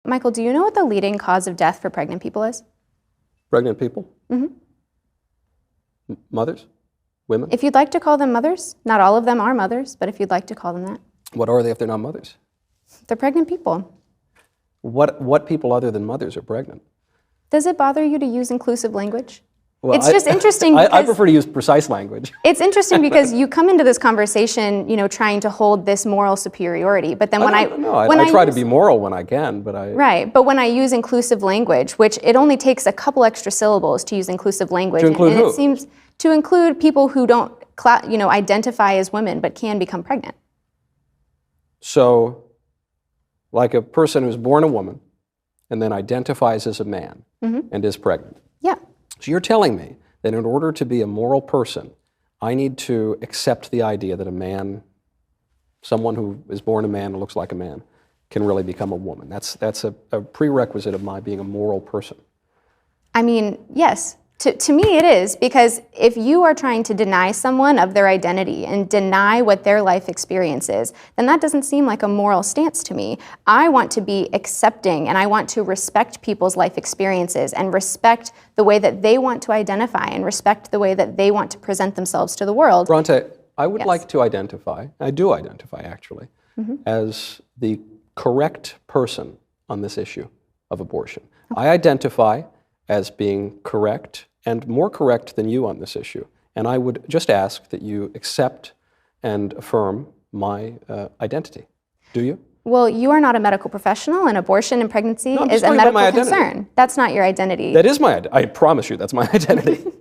Michael, do you know what the leading cause of death for pregnant people is? Pregnant people? Mothers? Women? If you'd like to call them mothers, not all of them are mothers, but if you'd like to call them that. What are they if they're not mothers? They're pregnant people. What people other than mothers are pregnant? Does it bother you to use inclusive language? Well, It's just interesting because I prefer to use precise language. it's interesting because you come into this conversation, trying to hold this moral superiority, but then I try to be moral when I can, but Right, but when I use inclusive language, which it only takes a couple extra syllables to use inclusive language, To include and who? it seems to include people who don't, identify as women but can become pregnant. So, like a person who's born a woman and then identifies as a man and is pregnant. Yeah. So you're telling me that in order to be a moral person, I need to accept the idea that a man, someone who is born a man and looks like a man, can really become a woman. That's a prerequisite of my being a moral person. I mean, yes. To me it is, because if you are trying to deny someone of their identity and deny what their life experience is, then that doesn't seem like a moral stance to me. I want to be accepting and I want to respect people's life experiences and respect the way that they want to identify and respect the way that they want to present themselves to the world. Bronte, I would Yes. like to identify, I do identify actually, as the correct person on this issue of abortion. I identify as being correct and more correct than you on this issue. And I would just ask that you accept and affirm my identity. Do you? Well, you are not a medical professional, and abortion and pregnancy No, I'm is just a talking about medical my identity. concern. That's not your identity. That is my identity. I promise you that's my identity.